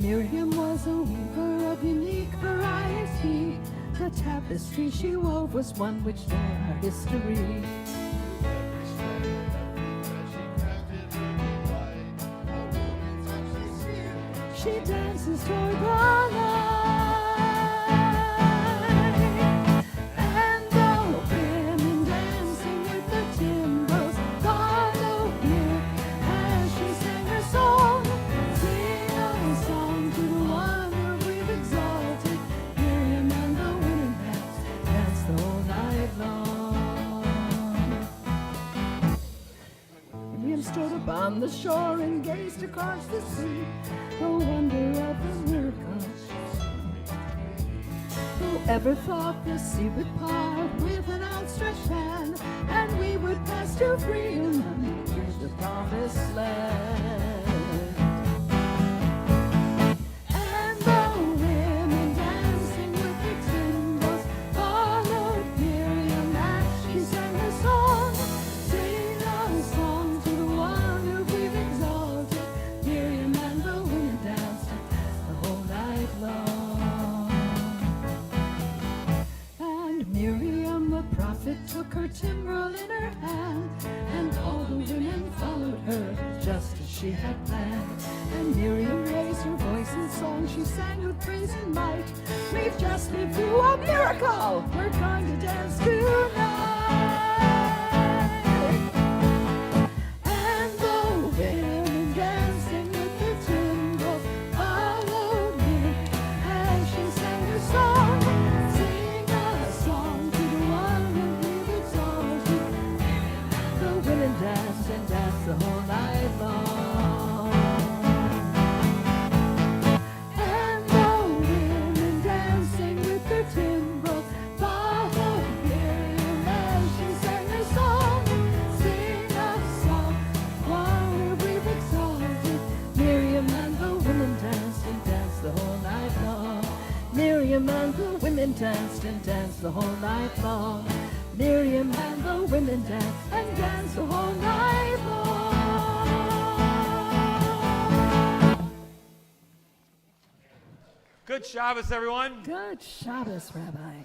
Miriam was a weaver of unique variety. The tapestry she wove was one which told her history. She dances toward the light, and the women dancing with the timbals followed near as she sang her song. Sing a song to the one who we've exalted. Miriam and the women dance the whole night long. Miriam stood upon the shore and gazed across the sea. The wonder of the miracle. Whoever thought the sea would part with an outstretched hand, and we would pass to freedom to the promised land. And the women dancing with the timbals followed Miriam as she sang her song. Sing a song to the one who we've exalted. Miriam and the women danced the whole night long. And Miriam the prophet took her timbrel in her hand, and all the women followed her just as she had planned. And Miriam raised her voice in song, she sang with praise and might. We've just lived through a miracle, we're going to dance tonight. And the women dancing with the timbals followed me as she sang her song. Sing a song to the one who we've exalted. The women danced and danced the whole night long. And the women dancing with their timbals followed Miriam as she sang her song. Sing a song, one who we've exalted. Miriam and the women danced and danced the whole night long. Miriam and the women danced and danced the whole night long. Miriam and the women danced and danced the whole night long. Good Shabbos, everyone. Good Shabbos, Rabbi.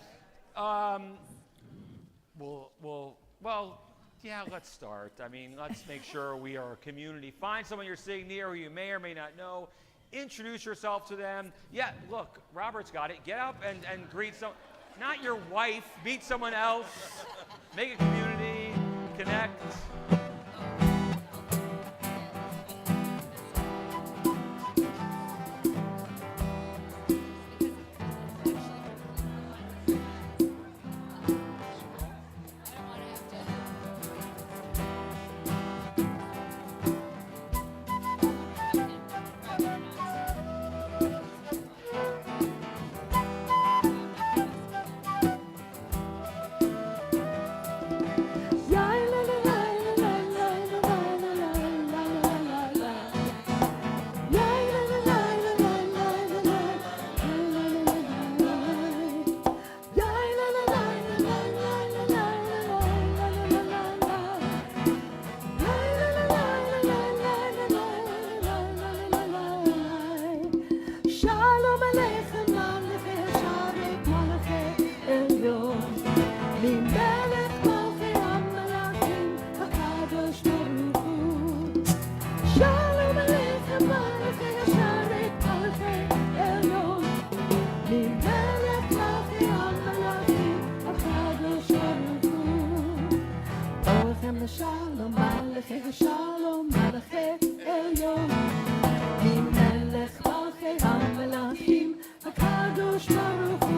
Well, yeah, let's start. I mean, let's make sure we are a community. Find someone you're sitting near who you may or may not know. Introduce yourself to them. Yeah, look, Robert's got it. Get up and greet someone. Not your wife. Meet someone else. Make a community. Connect. Shalom Aleichem, Shalom Aleichem Elyon. Melech Malchei HaMelachim, HaKadosh Baruch Hu.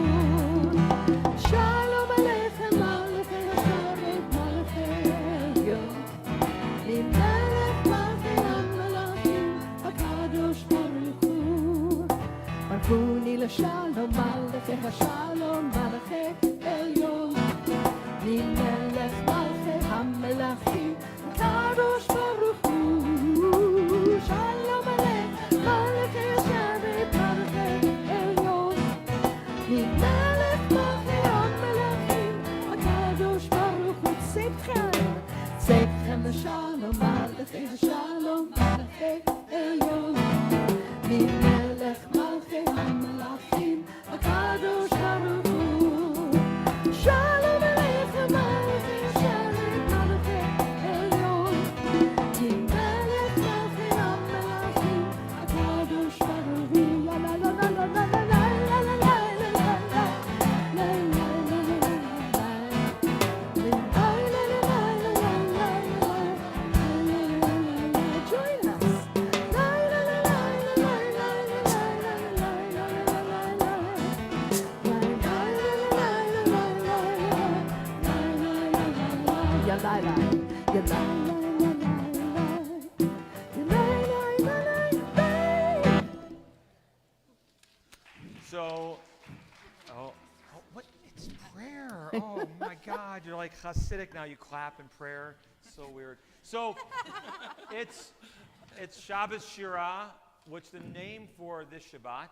Shalom Aleichem, Malchei Hasharet, Malchei Elyon. Melech Malchei HaMelachim, HaKadosh Baruch Hu. Baruchuni LaShalom, Malchei Hashalom, Malchei Elyon. Melech Malchei HaMelachim, HaKadosh Baruch Hu. Shalom Aleichem, Malchei Hasharet, Malchei Elyon. Melech Malchei HaMelachim, HaKadosh Baruch Hu. Tzedchem LaShalom, Malchei Hashalom, Malchei Elyon. Melech So, what? It's prayer. Oh my God, you're like Hasidic now. You clap in prayer. So weird. So, it's Shabbos Shirah, which the name for this Shabbat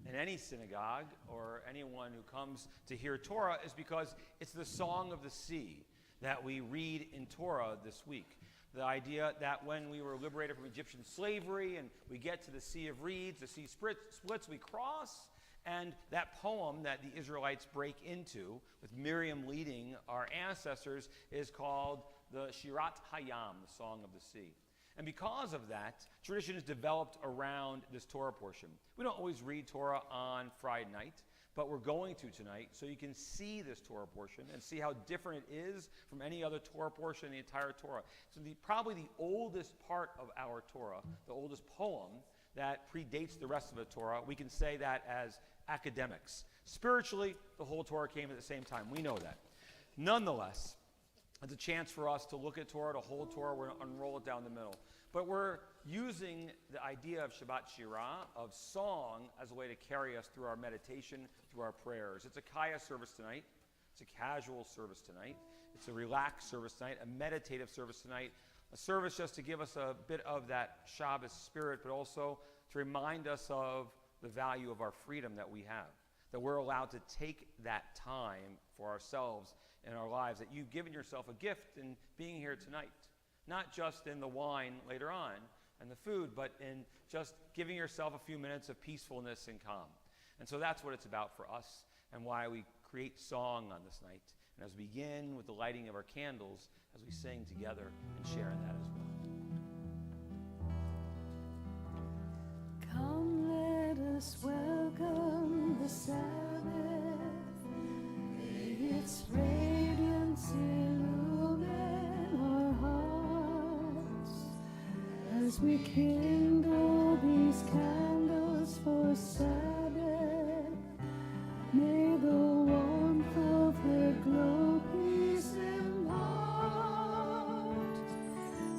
in any synagogue or anyone who comes to hear Torah is because it's the song of the sea that we read in Torah this week. The idea that when we were liberated from Egyptian slavery and we get to the Sea of Reeds, the sea splits, we cross, and that poem that the Israelites break into, with Miriam leading our ancestors, is called the Shirat Hayam, the Song of the Sea. And because of that, tradition is developed around this Torah portion. We don't always read Torah on Friday night, but we're going to tonight, so you can see this Torah portion and see how different it is from any other Torah portion in the entire Torah. So probably the oldest part of our Torah, the oldest poem that predates the rest of the Torah, we can say that as academics. Spiritually, the whole Torah came at the same time. We know that. Nonetheless, it's a chance for us to look at Torah, to hold Torah, we're going to unroll it down the middle. But we're using the idea of Shabbat Shirah, of song, as a way to carry us through our meditation, through our prayers. It's a CAYA service tonight. It's a casual service tonight. It's a relaxed service tonight, a meditative service tonight, a service just to give us a bit of that Shabbos spirit, but also to remind us of the value of our freedom that we have, that we're allowed to take that time for ourselves in our lives, that you've given yourself a gift in being here tonight, not just in the wine later on and the food, but in just giving yourself a few minutes of peacefulness and calm. And so that's what it's about for us and why we create song on this night. And as we begin with the lighting of our candles, as we sing together and share in that as well. Come, let us welcome the Sabbath. May its radiance illumine our hearts as we kindle these candles for Sabbath. May the warmth of their glow peace impart.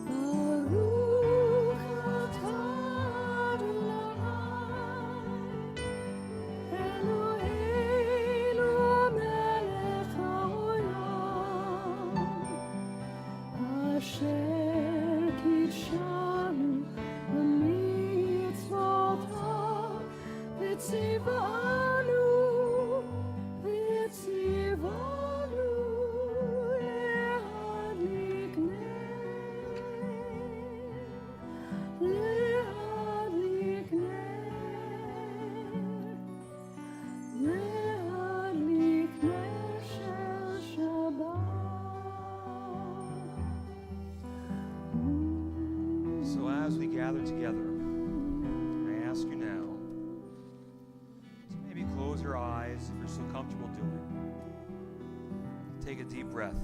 Baruch atah Adonai, Eloheinu melech haolam, asher kidshanu b'mitzvotav v'tzivanu So as we gather together, I ask you now to maybe close your eyes if you're so comfortable doing. Take a deep breath.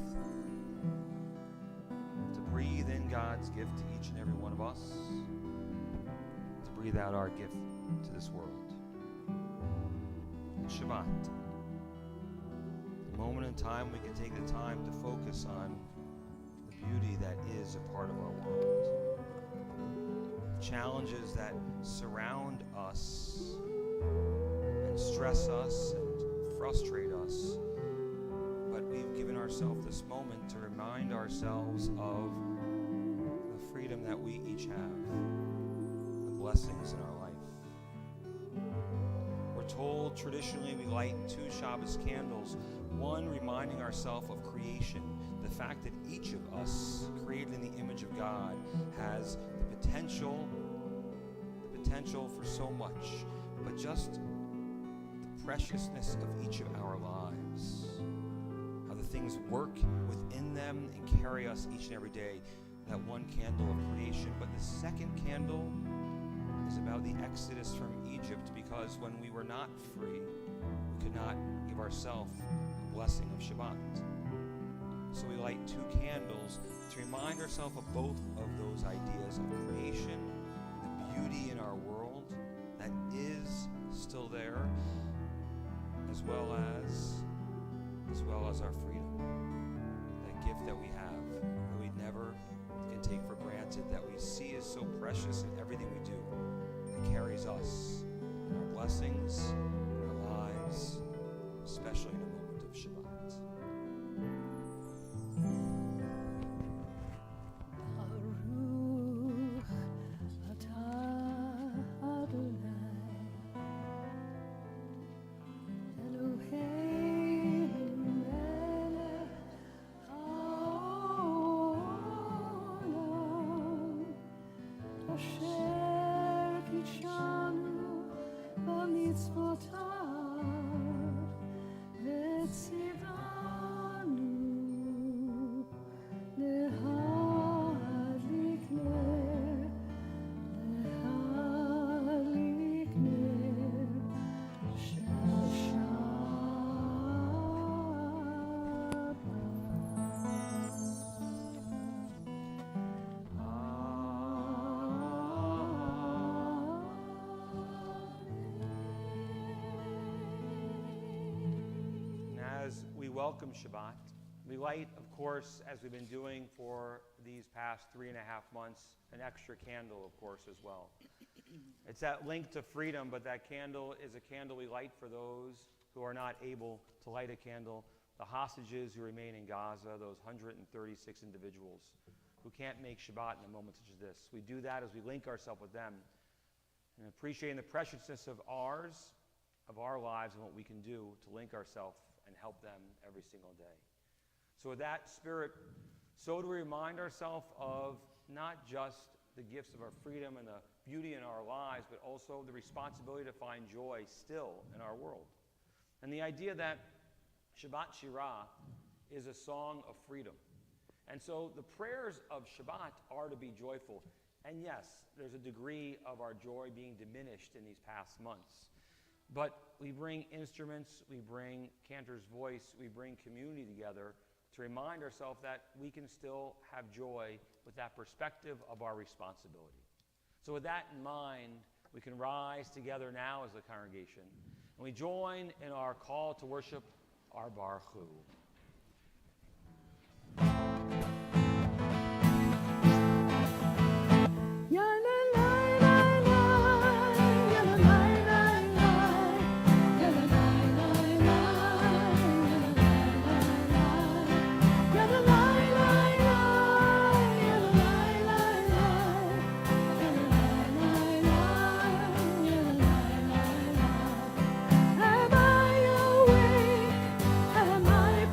To breathe in God's gift to each and every one of us. To breathe out our gift to this world. It's Shabbat. A moment in time we can take the time to focus on the beauty that is a part of our world. Challenges that surround us and stress us and frustrate us, but we've given ourselves this moment to remind ourselves of the freedom that we each have, the blessings in our life. We're told traditionally we light 2 Shabbos candles, one reminding ourselves of creation, the fact that each of us, created in the image of God, has the potential for so much, but just the preciousness of each of our lives, how the things work within them and carry us each and every day, that one candle of creation. But the second candle is about the exodus from Egypt, because when we were not free, we could not give ourselves the blessing of Shabbat. So we light 2 candles to remind ourselves of both of those ideas of creation, the beauty in our world that is still there, as well as our freedom, that gift that we have, that we never can take for granted, that we see as so precious in everything we do, that carries us, and our blessings, and our welcome Shabbat. We light, of course, as we've been doing for these past 3.5 months, an extra candle, of course, as well. It's that link to freedom, but that candle is a candle we light for those who are not able to light a candle, the hostages who remain in Gaza, those 136 individuals who can't make Shabbat in a moment such as this. We do that as we link ourselves with them and appreciating the preciousness of our lives and what we can do to link ourselves and help them every single day. So with that spirit, so do we remind ourselves of not just the gifts of our freedom and the beauty in our lives, but also the responsibility to find joy still in our world. And the idea that Shabbat Shirah is a song of freedom. And so the prayers of Shabbat are to be joyful. And yes, there's a degree of our joy being diminished in these past months. But we bring instruments, we bring Cantor's voice, we bring community together to remind ourselves that we can still have joy with that perspective of our responsibility. So with that in mind, we can rise together now as a congregation, and we join in our call to worship our Baruch Hu. Am I awake? Am I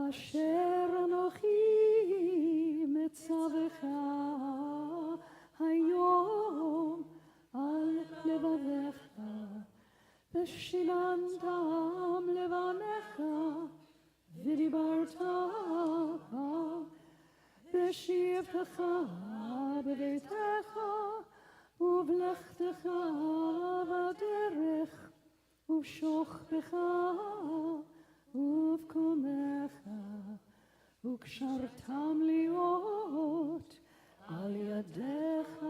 אשר אנוכי מצווך היום על לבביך ושיננתם לבניך ודיברת בשבתך בביתך ובלכתך בדרך ובשוכבך ובקומך וקשרתם להיות על ידיך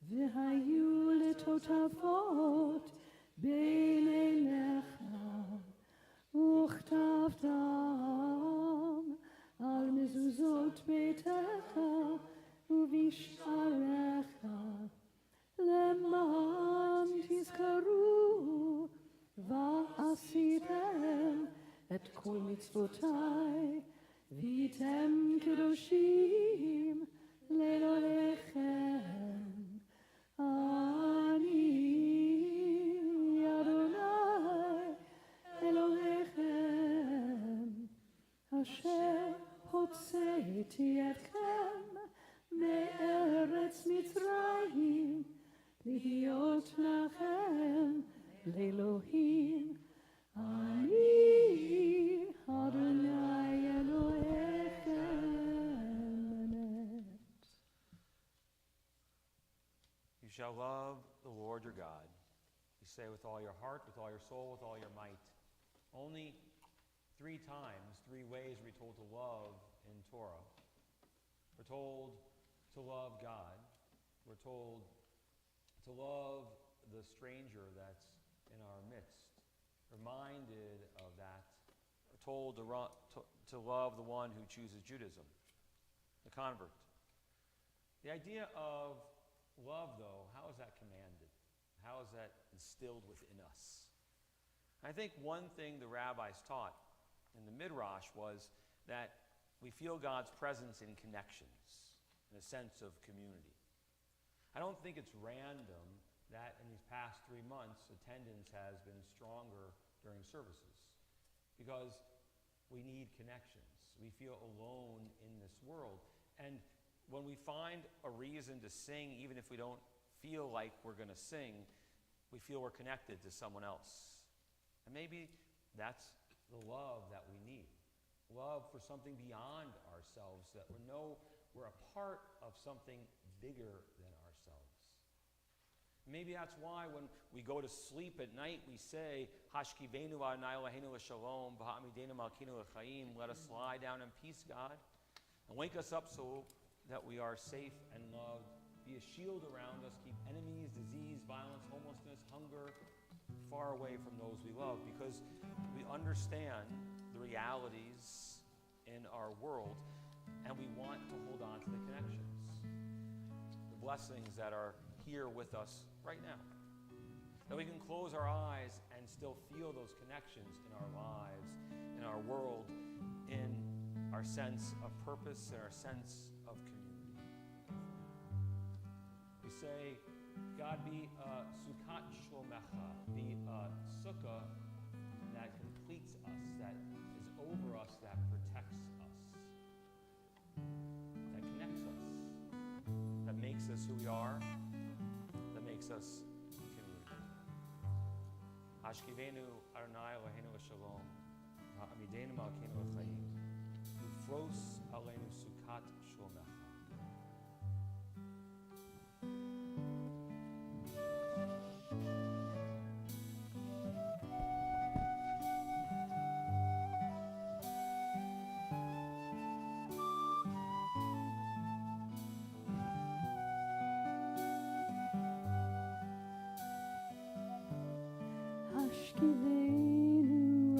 והיו לטוטפות בין עיניך וכתבתם על מזוזות ביתך ובשעריך למען תזכרו ועשיתם את כל מצוותיי והייתם קדושים לאלוהיכם. אני אדוני אלוהיכם אשר הוצאתי אתכם מארץ מצרים להיות לכם לאלוהים. אני אדוני אלוהיכם. You shall love the Lord your God. You say with all your heart, with all your soul, with all your might. Only 3 times, 3 ways we're told to love in Torah. We're told to love God. We're told to love the stranger that's in our midst. Reminded of that. We're told to love the one who chooses Judaism, the convert. The idea of love, though, how is that commanded? How is that instilled within us? I think one thing the rabbis taught in the Midrash was that we feel God's presence in connections, in a sense of community. I don't think it's random that in these past 3 months, attendance has been stronger during services, because we need connections. We feel alone in this world. And when we find a reason to sing, even if we don't feel like we're going to sing, we feel we're connected to someone else. And maybe that's the love that we need. Love for something beyond ourselves, that we know we're a part of something bigger than ourselves. Maybe that's why when we go to sleep at night, we say, Hashkivenu Adonai Eloheinu l'shalom, v'ha'amidenu malkeinu l'chaim, let us lie down in peace, God, and wake us up so that we are safe and loved. Be a shield around us, keep enemies, disease, violence, homelessness, hunger far away from those we love, because we understand the realities in our world, and we want to hold on to the connections, the blessings that are here with us right now. That we can close our eyes and still feel those connections in our lives, in our world, in our sense of purpose and our sense of community. We say, God, be a Sukkot Shlomecha, be a sukkah that completes us, that is over us, that protects us, that connects us, that makes us who we are, that makes us community. Hashkivenu Adonai Eloheinu l'shalom, v'ha'amidenu malkeinu l'chaim, ufros aleinu Sukkot Shlomecha. Ashkivenu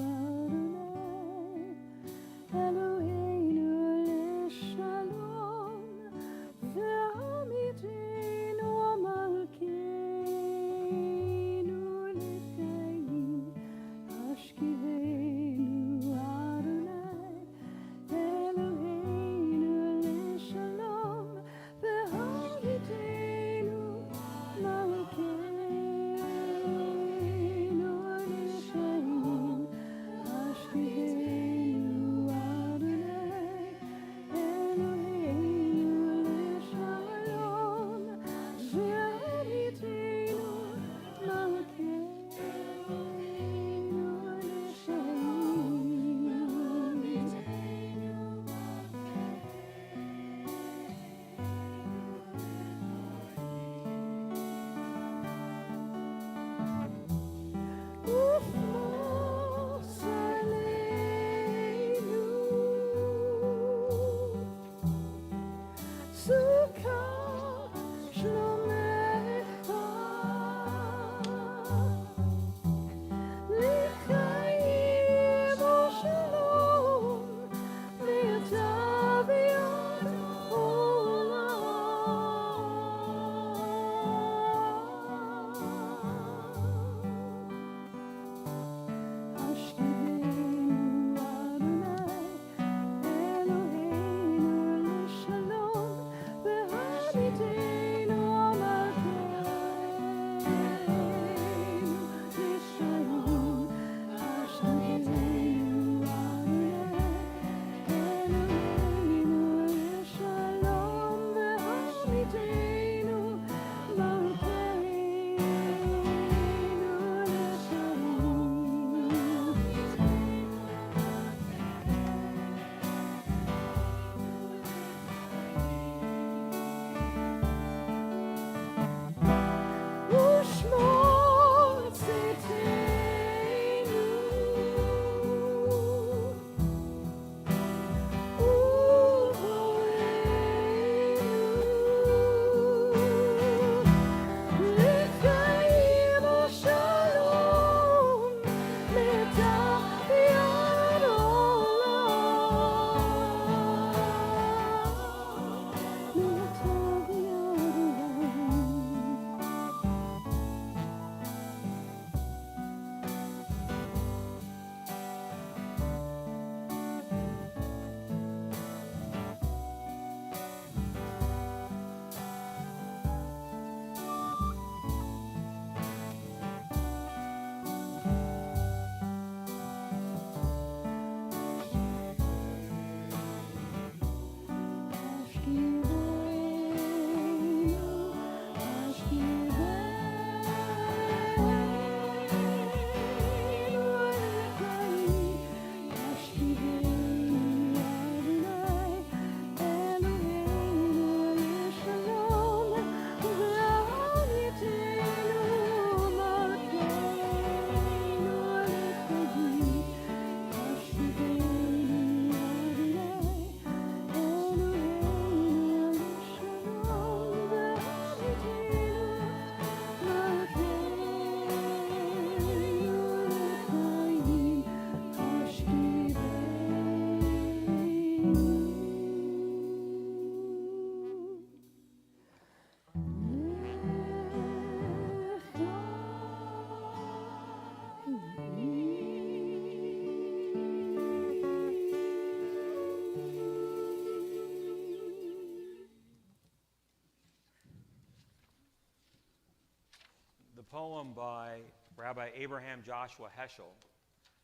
Rabbi Abraham Joshua Heschel,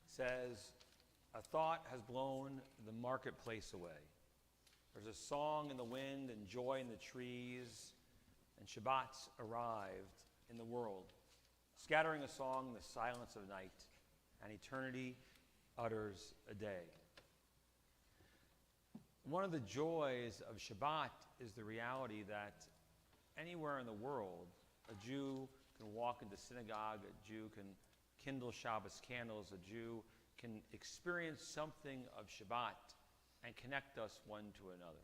says, "A thought has blown the marketplace away. There's a song in the wind and joy in the trees, and Shabbat's arrived in the world, scattering a song in the silence of night, and eternity utters a day." One of the joys of Shabbat is the reality that anywhere in the world, a Jew can walk into synagogue, a Jew can kindle Shabbos candles, a Jew can experience something of Shabbat and connect us one to another.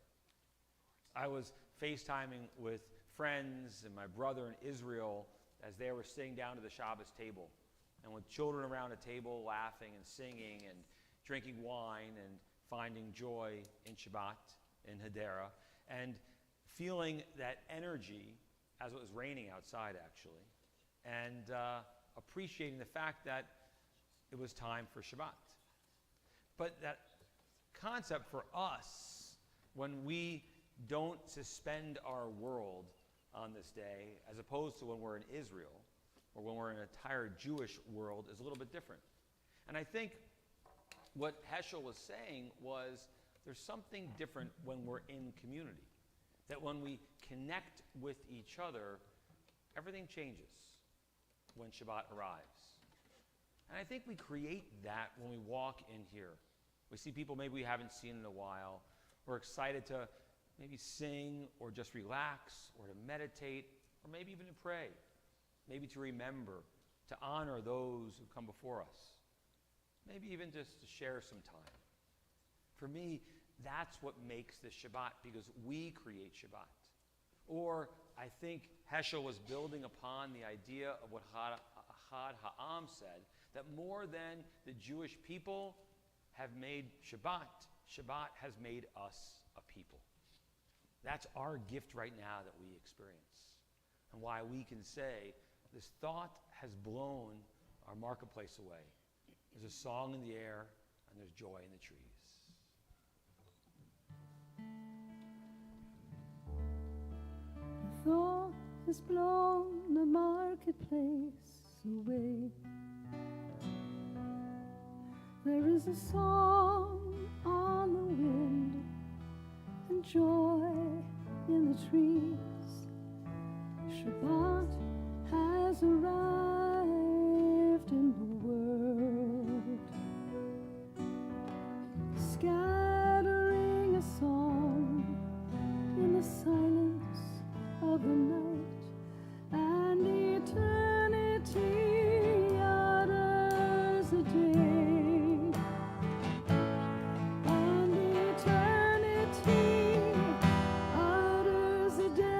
I was FaceTiming with friends and my brother in Israel as they were sitting down to the Shabbos table, and with children around a table laughing and singing and drinking wine and finding joy in Shabbat, in Hadera, and feeling that energy as it was raining outside, actually, and appreciating the fact that it was time for Shabbat. But that concept for us, when we don't suspend our world on this day, as opposed to when we're in Israel, or when we're in an entire Jewish world, is a little bit different. And I think what Heschel was saying was there's something different when we're in community. That when we connect with each other, everything changes when Shabbat arrives. And I think we create that when we walk in here. We see people maybe we haven't seen in a while. We're excited to maybe sing or just relax or to meditate or maybe even to pray. Maybe to remember, to honor those who come before us. Maybe even just to share some time. For me, that's what makes this Shabbat, because we create Shabbat. Or I think Heschel was building upon the idea of what Ahad Ha'am said, that more than the Jewish people have made Shabbat, Shabbat has made us a people. That's our gift right now that we experience. And why we can say, this thought has blown our marketplace away. There's a song in the air, and there's joy in the trees. The thought has blown the marketplace away. There is a song on the wind and joy in the trees. Shabbat has arrived in the world, scattering a song in the silence of the night, and eternity utters a day, and eternity utters a day.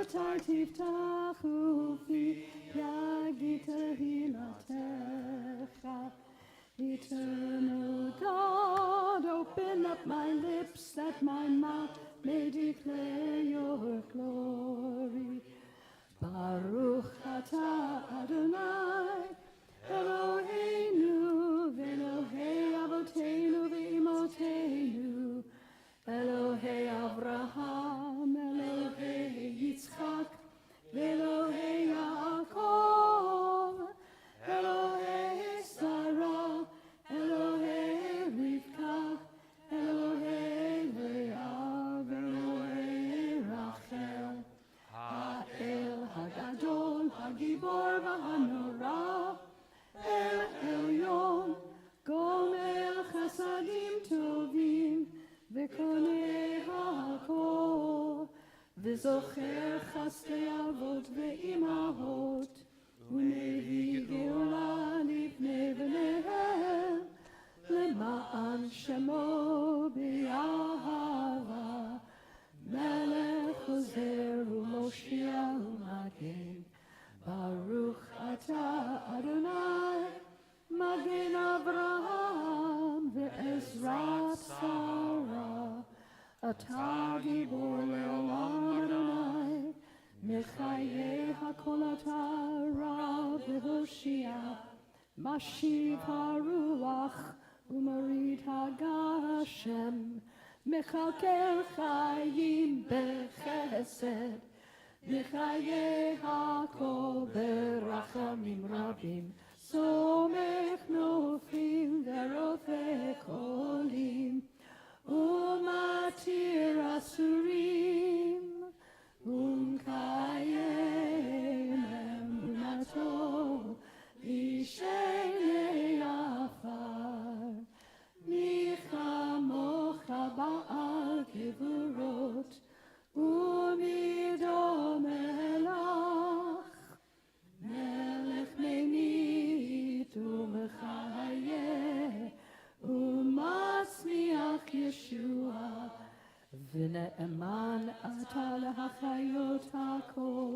מתי תפתחו פי, יגיד תהילתך. Eternal God, open up my lips that my mouth may declare your glory. Baruch atah Adonai, Eloheinu, v'Elohei Avoteinu v'Imoteinu, Elohei Avraham, Elohei Yitzchak, v'Elohei Yaakov, Elohei Sarah, Elohei Rivka, Elohei Leah, Elohei Rachel, Ha'el Hagadol, Hagibor v'Hanora, El Elyon, Gomel Chasadim Tovim, V'konei Hakol, V'zocher Chasdei Avot V'imahot, U'nevi Geula Lifnei V'nehem, Lema'an Shemo B'Yahava, Melech Ozer U'Moshia U'Magen, Baruch Atah Adonai, Magen Avraham Ve'ezrat Sarah, Atah Gibor Le'olam Adonai, Mechayeh HaKol Atah Ra V'Hoshia, Mashiv HaRuach U'Marid HaGashem, Mechalkel Chayim B'Chesed, Mechayeh HaKol B'Rachamim Rabim, Somech Nofim V'Rofeh Kolim, U'Matir Asurim, U'Mkayem Emunato, L'Shenei Afar, Michamocha Ba'al Gevurot, U'Midom Elach, Melech Meinit U'Mechayeh, U'Matzmiach Yeshua, V'ne'eman Atah L'Hachayot HaKol,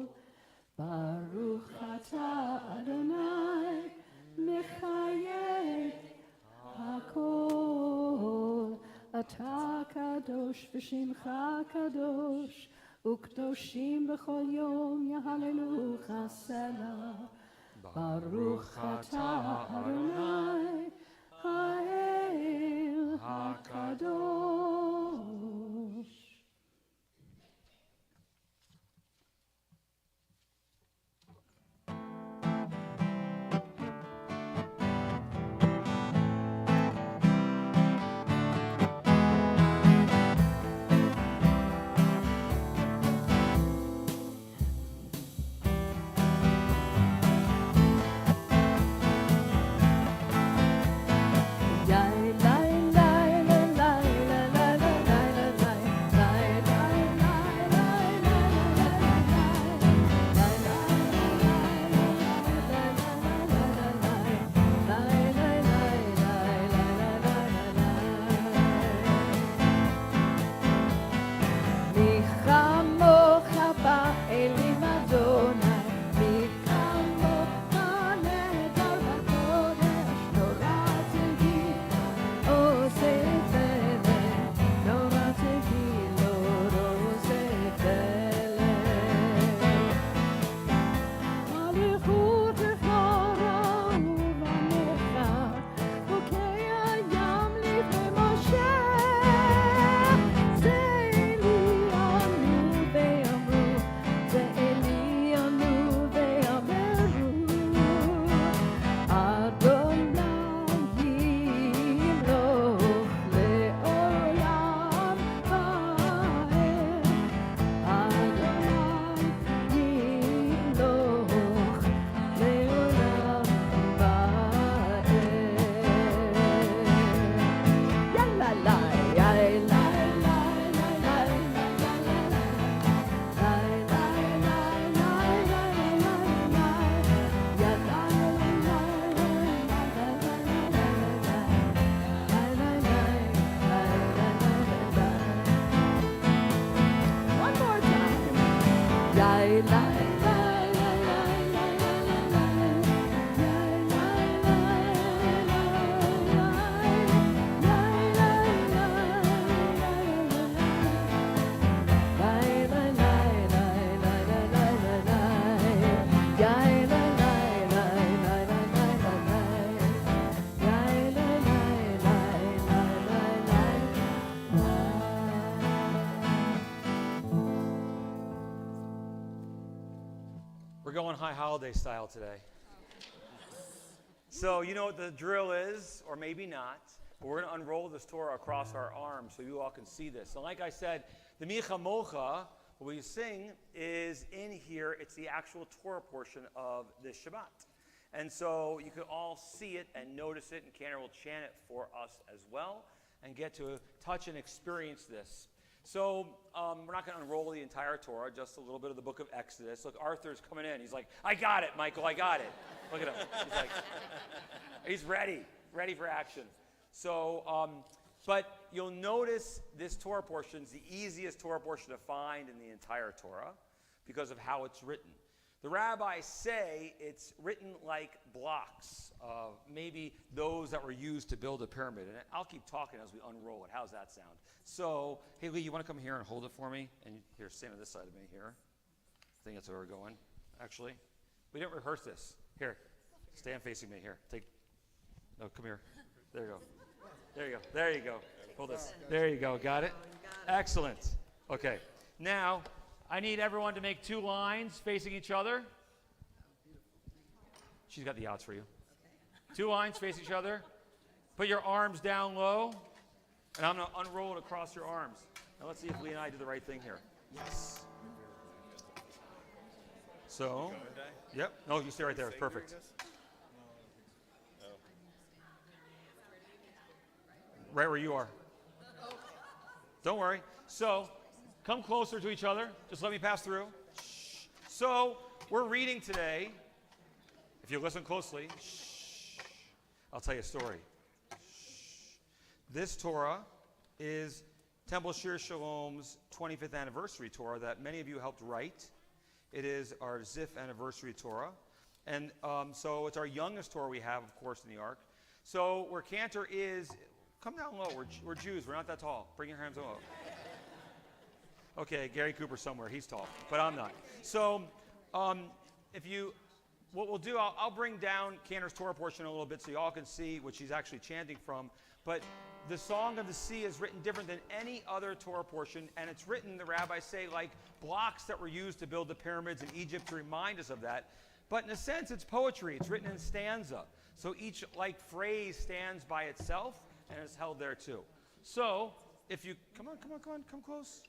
Baruch Atah Adonai, Mechayeh HaKol, Atah Kadosh V'Shimcha Kadosh, U'Kdoshim B'chol Yom Yahalelucha Selah. Baruch Atah Adonai, Ha'el HaKadosh. going high holiday style today. So you know what the drill is, or maybe not. But we're going to unroll this Torah across our arms so you all can see this. So like I said, the Micha Mocha, what we sing is in here. It's the actual Torah portion of this Shabbat. And so you can all see it and notice it, and Cantor will chant it for us as well and get to touch and experience this. So we're not going to unroll the entire Torah, just a little bit of the book of Exodus. Look, Arthur's coming in. He's like, I got it, Michael, I got it. Look at him. He's like, he's ready for action. So, but you'll notice this Torah portion is the easiest Torah portion to find in the entire Torah because of how it's written. The rabbis say it's written like blocks, maybe those that were used to build a pyramid. And I'll keep talking as we unroll it. How's that sound? So, hey, Lee, you want to come here and hold it for me? And here, stand on this side of me here. I think that's where we're going, actually. We didn't rehearse this. Here, stand facing me. Here, no, come here. There you go. There you go. Hold this. There you go. Got it? Excellent. Okay. Now, I need everyone to make 2 lines facing each other. She's got the outs for you. 2 lines face each other. Put your arms down low. And I'm going to unroll it across your arms. Now let's see if Lee and I do the right thing here. Yes. So, yep. No, you stay right there. Perfect. Right where you are. Don't worry. So, come closer to each other. Just let me pass through. Shh. So, we're reading today. If you listen closely, I'll tell you a story. This Torah is Temple Shir Shalom's 25th anniversary Torah that many of you helped write. It is our Zif anniversary Torah. And so it's our youngest Torah we have, of course, in the Ark. So where Cantor is, come down low. We're Jews. We're not that tall. Bring your hands low. Okay, Gary Cooper somewhere. He's tall, but I'm not. So what we'll do, I'll bring down Cantor's Torah portion a little bit so you all can see what she's actually chanting from. But the Song of the Sea is written different than any other Torah portion, and it's written, the rabbis say, like blocks that were used to build the pyramids in Egypt to remind us of that. But in a sense, it's poetry. It's written in stanza. So each phrase stands by itself and is held there too. So if you, come close.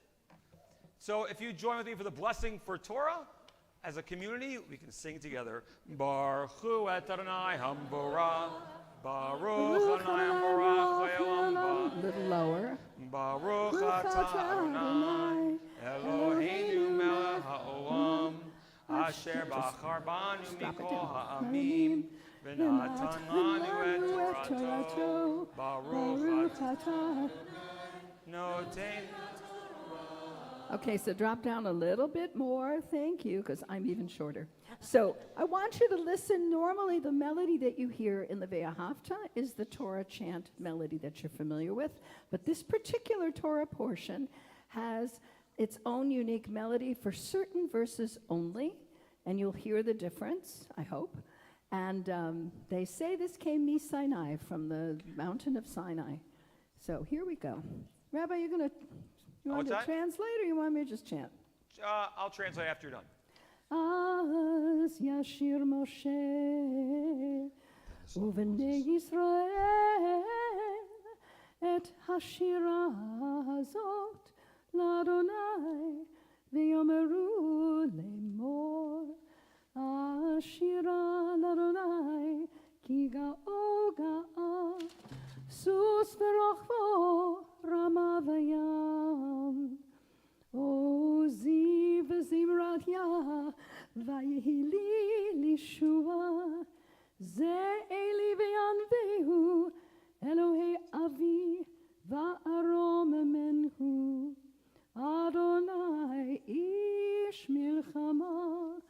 So if you join with me for the blessing for Torah, as a community, we can sing together. Baruch hu et Adonai hamborah. Baruch Adonai hamborah le'olam ba. A little lower. Baruch atah Adonai Eloheinu melech ha'olam asher bachar banu mikol ha'amim v'natan lanu et Torato. Baruch atah noten. Okay, so drop down a little bit more. Thank you, because I'm even shorter. So I want you to listen. Normally, the melody that you hear in the Ve'ahavta is the Torah chant melody that you're familiar with. But this particular Torah portion has its own unique melody for certain verses only. And you'll hear the difference, I hope. And they say this came Sinai, from the mountain of Sinai. So here we go. Rabbi, you want to translate, or you want me to just chant? I'll translate after you're done. Az yashir Moshe uvnei Yisrael et hashira hazot l'Adonai v'yomeru lemor ashira l'Adonai ki ga'o ga'a sus v'rochvo Rama v'yam Ozi v'zimrat ya v'yihili lishua ze eli v'yanvehu Elohei avi v'arom menhu Adonai ish milchama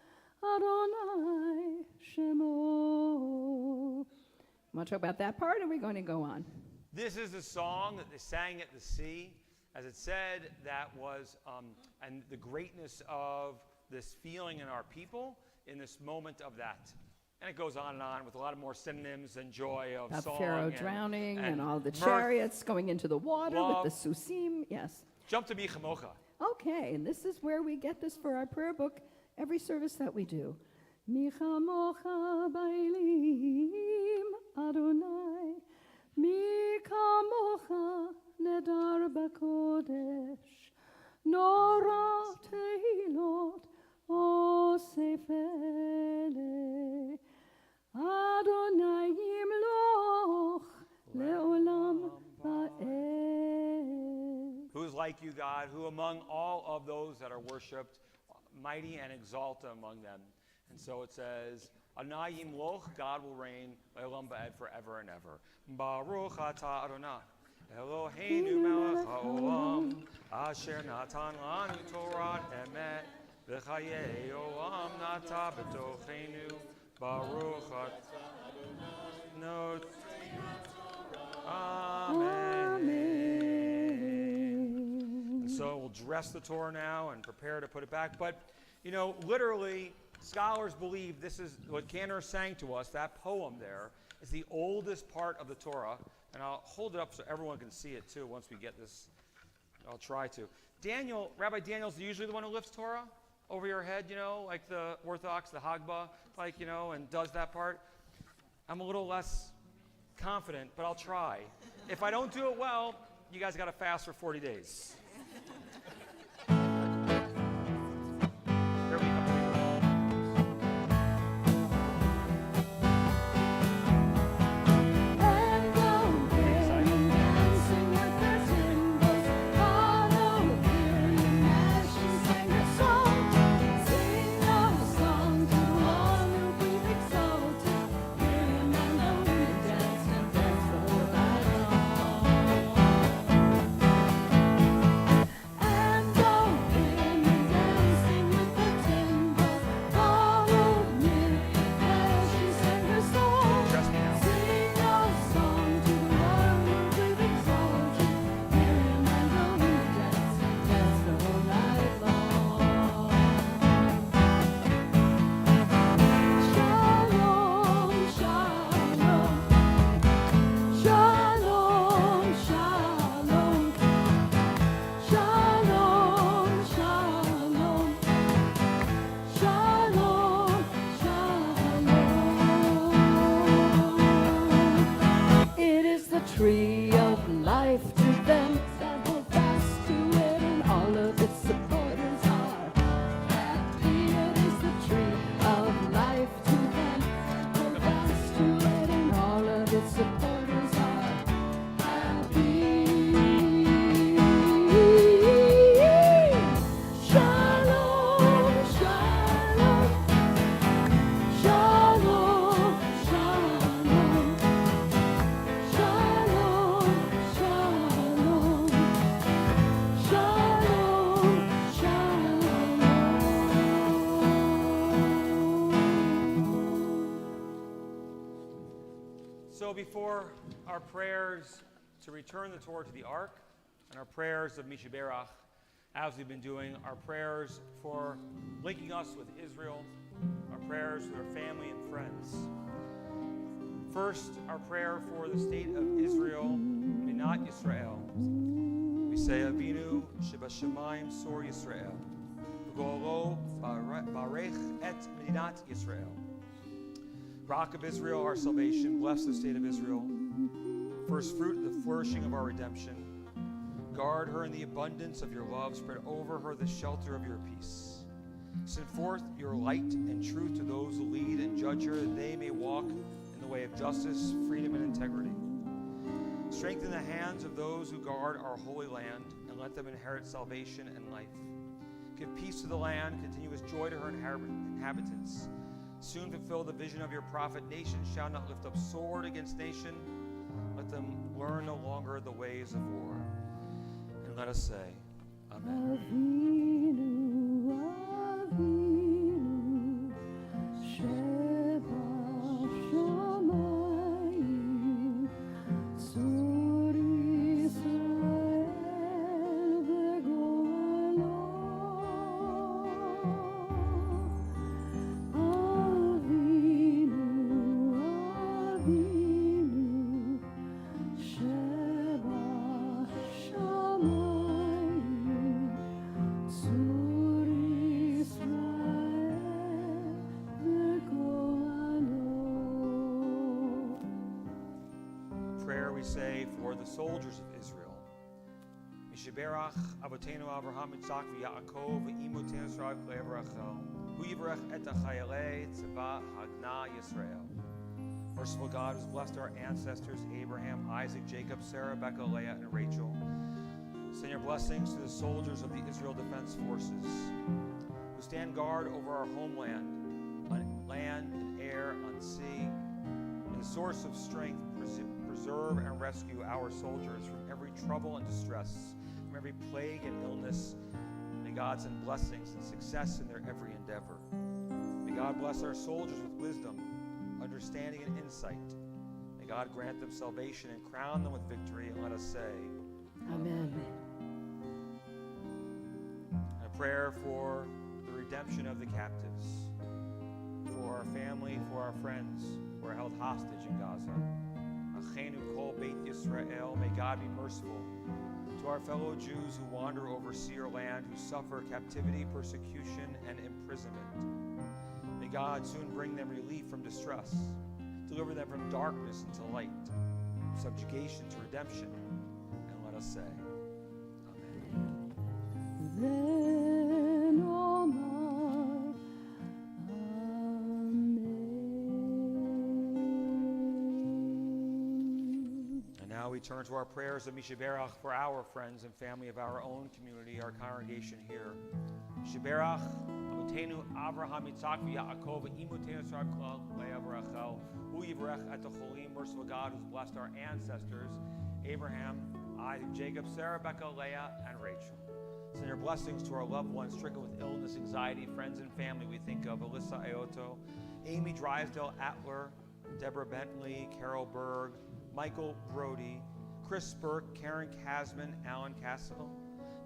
Adonai shemo. Want to talk about that part, or are we going to go on? This is the song that they sang at the sea. As it said, that was, and the greatness of this feeling in our people in this moment of that. And it goes on and on with a lot of more synonyms and joy of about song. Pharaoh drowning and all the mirth, chariots going into the water love. with the susim. Yes. Jump to Micha Mocha. Okay, and this is where we get this for our prayer book every service that we do. מי כמוך באלים, אדוני, מי כמוך נדר בקודש, נורא תהילות אוסף אלה. אדוני ימלוך לעולם ועד. Who's like you, God? Who among all of those that are worshipped, mighty and exalted among them? And so it says, Adonai Yimloch, God will reign, Le'olam Ba'ed, forever and ever. Baruch atah Adonai, Eloheinu melech haolam, asher natan lanu Torah emet, v'chayei olam nata b'tochenu, Baruch atah Adonai. Amen. And so we'll dress the Torah now and prepare to put it back. But, literally, scholars believe this is what Cantor sang to us, that poem there, is the oldest part of the Torah. And I'll hold it up so everyone can see it too once we get this. I'll try to. Rabbi Daniel's usually the one who lifts Torah over your head, like the Orthodox, the Hagbah, and does that part. I'm a little less confident, but I'll try. If I don't do it well, you guys got to fast for 40 days. Here we go. Tree of life to them that hold fast to it, and all of its supporters are happy. It is the tree of life to them that hold fast to it, and all of its supporters are happy. Shalom, shalom, shalom, shalom. So before our prayers to return the Torah to the Ark, and our prayers of Mishiberach, as we've been doing, our prayers for linking us with Israel, our prayers for their family and friends. First, our prayer for the state of Israel, Minat Yisrael. We say, Avinu Shebashamayim Sor Yisrael, V'golo Barech et Minat Yisrael. Rock of Israel, our salvation, bless the state of Israel. First fruit of the flourishing of our redemption. Guard her in the abundance of your love. Spread over her the shelter of your peace. Send forth your light and truth to those who lead and judge her, that they may walk in the way of justice, freedom, and integrity. Strengthen the hands of those who guard our holy land, and let them inherit salvation and life. Give peace to the land, continuous joy to her inhabitants. Soon fulfill the vision of your prophet. Nation shall not lift up sword against nation. Let them learn no longer the ways of war. And let us say, Amen. Avinu, Sheba Shamayim, Tzur Yisrael v'goelo. Avinu, Sheba Shamayim, Tzur we say for the soldiers of Israel. Mishiberach Avotenu Avraham Yitzchak v'Yaakov v'imotenu Yisrael v'Avrachel Hu yivrach et ha'chayalei tzava hagna Yisrael. Merciful God, who's blessed our ancestors Abraham, Isaac, Jacob, Sarah, Becca, Leah, and Rachel. Send your blessings to the soldiers of the Israel Defense Forces who stand guard over our homeland, on land and air, on sea. May the source of strength preserve and rescue our soldiers from every trouble and distress, from every plague and illness. May God send blessings and success in their every endeavor. May God bless our soldiers with wisdom, understanding, and insight. May God grant them salvation and crown them with victory. And let us say, Amen. A prayer for the redemption of the captives, for our family, for our friends who are held hostage in Gaza. Achenu kol beit Yisrael, may God be merciful to our fellow Jews who wander over sea or land, who suffer captivity, persecution, and imprisonment. May God soon bring them relief from distress, deliver them from darkness into light, from subjugation to redemption. And let us say, Amen. Then, O my, Amen. And now we turn to our prayers of Mishiberach for our friends and family of our own community, our congregation here. Mishiberach, Avotenu Avraham Yitzchak v'Yaakov v'imotenu Yisrael v'Avrachel Hu yivrach et cholim. Merciful God, who's blessed our ancestors Abraham, Isaac, Jacob, Sarah, Becca, Leah, and Rachel. Send your blessings to our loved ones stricken with illness, anxiety, friends and family. We think of Alyssa Ayoto, Amy Drysdale Atler, Deborah Bentley, Carol Berg, Michael Brody, Chris Burke, Karen Kasman, Alan Castle,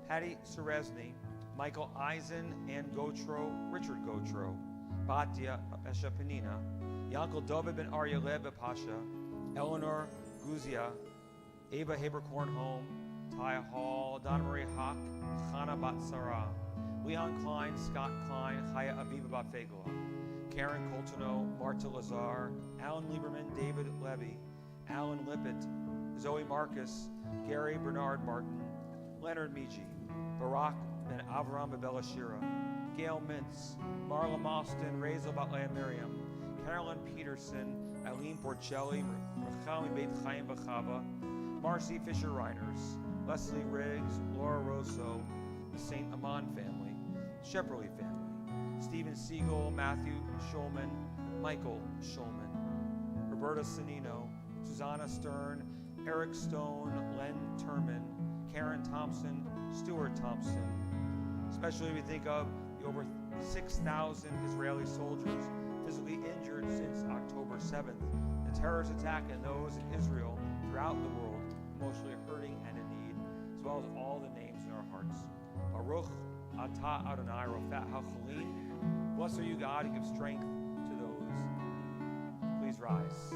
Patty Seresny, Michael Eisen, Ann Gotro, Richard Gotro, Batya Esha Penina, Yankel David Ben Aryalev Pasha, Eleanor Guzia, Ava Habercorn Home, Taya Hall, Donna Marie Hawk, Chana Batsara, Leon Klein, Scott Klein, Chaya Aviva Bafegula, Karen Coltono, Marta Lazar, Alan Lieberman, David Levy, Alan Lippett, Zoe Marcus, Gary Bernard Martin, Leonard Miji, Barak Ben Avram Babelashira, Gail Mintz, Marla Mostyn, Razel Batlea Miriam, Carolyn Peterson, Eileen Porcelli, Rachel Beit Chaim Bachava, Marcy Fisher Reiners, Leslie Riggs, Laura Rosso, the St. Amman family, Shepperly family, Stephen Siegel, Matthew Schulman, Michael Schulman, Roberta Sanino, Susanna Stern, Eric Stone, Len Turman, Karen Thompson, Stuart Thompson. Especially we think of the over 6,000 Israeli soldiers physically injured since October 7th, the terrorist attack, and those in Israel throughout the world, emotionally hurting and in need, as well as all the names in our hearts. Baruch atah Adonai Rofat HaCholim. Blessed are you, God, who gives strength to those. Please rise.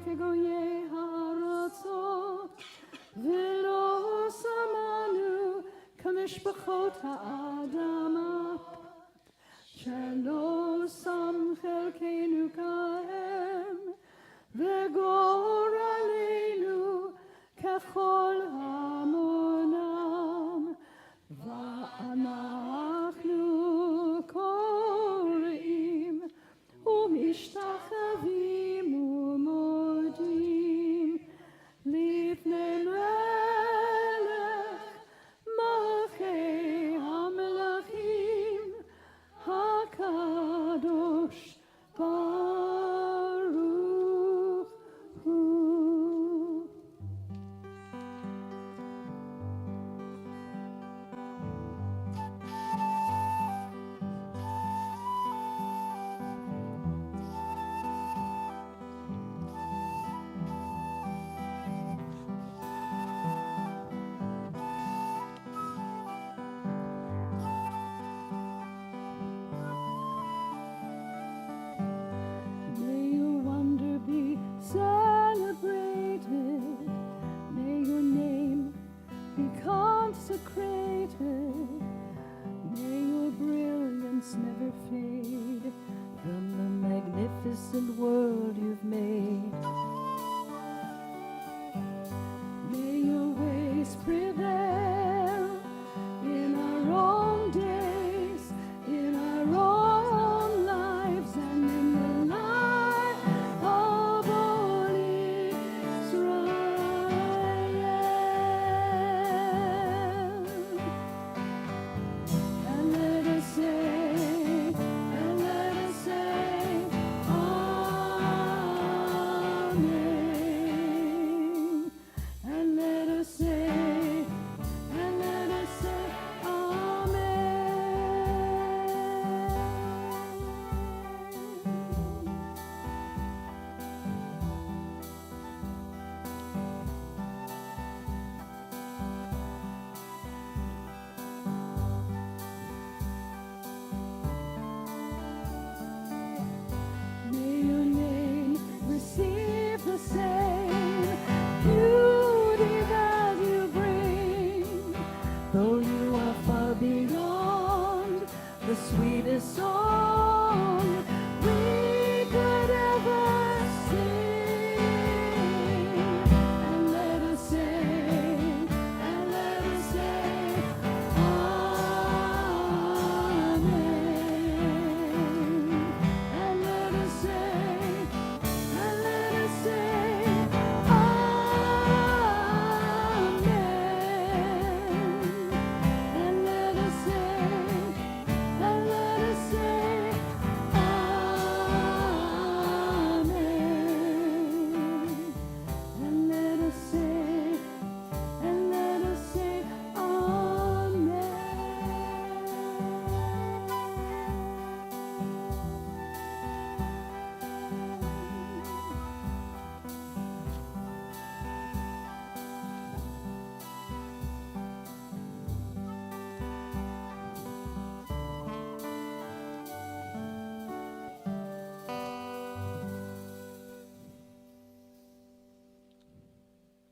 כגויי הארצות, ולא שמענו כמשפחות האדמה, שלא שם חלקנו כהם, וגורלנו ככל המונם, ואנחנו קוראים ומשתחווים ומודים לפני מלך מלכי המלכים הקדוש ברוך הוא. May your wonder be celebrated. May your name be consecrated. May your brilliance never fade from the magnificent world you've made. May your ways prevail in our own days, in our own lives, and in the life of all Israel. And let us say, Amen. And let us say, may your name receive the same beauty that you bring, though you are far beyond the sweetest song we could ever sing. And let us say, Amen. And let us say, Amen. And let us say,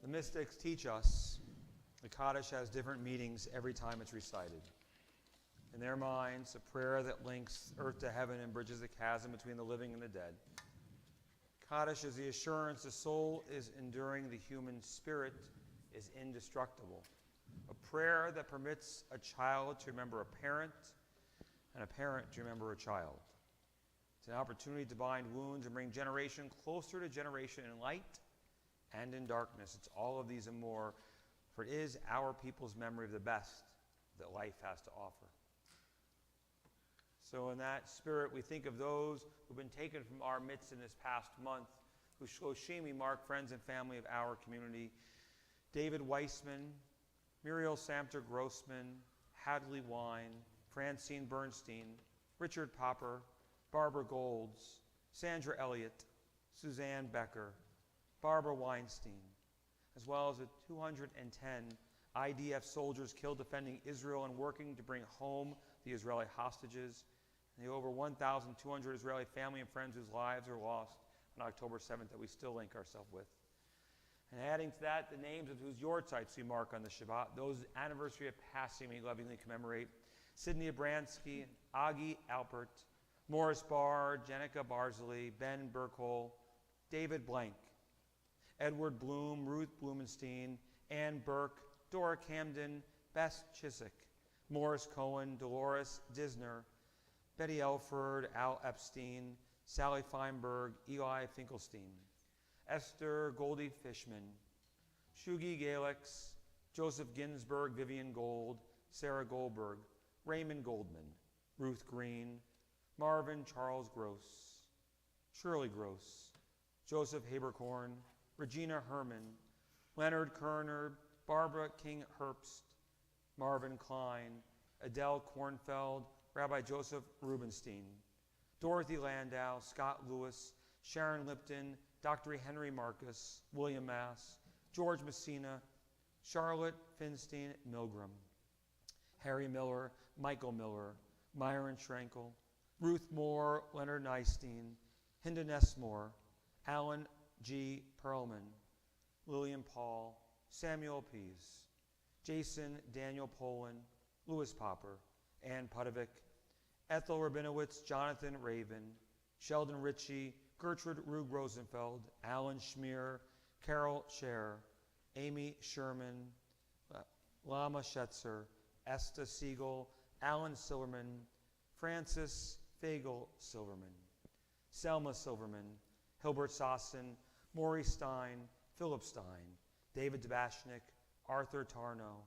The mystics teach us the Kaddish has different meanings every time it's recited. In their minds, a prayer that links earth to heaven and bridges the chasm between the living and the dead. Kaddish is the assurance the soul is enduring, the human spirit is indestructible. A prayer that permits a child to remember a parent and a parent to remember a child. It's an opportunity to bind wounds and bring generation closer to generation in light and in darkness. It's all of these and more, for it is our people's memory of the best that life has to offer. So in that spirit, we think of those who've been taken from our midst in this past month, who Shloshim mark friends and family of our community. David Weissman, Muriel Samter Grossman, Hadley Wine, Francine Bernstein, Richard Popper, Barbara Golds, Sandra Elliott, Suzanne Becker, Barbara Weinstein, as well as the 210 IDF soldiers killed defending Israel and working to bring home the Israeli hostages, and the over 1,200 Israeli family and friends whose lives are lost on October 7th that we still link ourselves with. And adding to that, the names of whose yortzites we mark on the Shabbat, those anniversary of passing we lovingly commemorate: Sydney Abransky, Augie Alpert, Morris Barr, Jenica Barziley, Ben Burkhole, David Blank, Edward Bloom, Ruth Blumenstein, Ann Burke, Dora Camden, Bess Chiswick, Morris Cohen, Dolores Disner, Betty Elford, Al Epstein, Sally Feinberg, Eli Finkelstein, Esther Goldie Fishman, Shugi Galix, Joseph Ginsburg, Vivian Gold, Sarah Goldberg, Raymond Goldman, Ruth Green, Marvin Charles Gross, Shirley Gross, Joseph Haberkorn, Regina Herman, Leonard Kerner, Barbara King Herbst, Marvin Klein, Adele Kornfeld, Rabbi Joseph Rubenstein, Dorothy Landau, Scott Lewis, Sharon Lipton, Dr. Henry Marcus, William Mass, George Messina, Charlotte Finstein Milgram, Harry Miller, Michael Miller, Myron Schrenkel, Ruth Moore, Leonard Nystein, Hinda Nessmore, Alan G. Perlman, Lillian Paul, Samuel Pease, Jason Daniel Poland, Louis Popper, Ann Pudovic, Ethel Rabinowitz, Jonathan Raven, Sheldon Ritchie, Gertrude Rug Rosenfeld, Alan Schmier, Carol Scher, Amy Sherman, Lama Schetzer, Esta Siegel, Alan Silverman, Francis Fagel Silverman, Selma Silverman, Hilbert Sossin, Maury Stein, Philip Stein, David Dabashnik, Arthur Tarnow,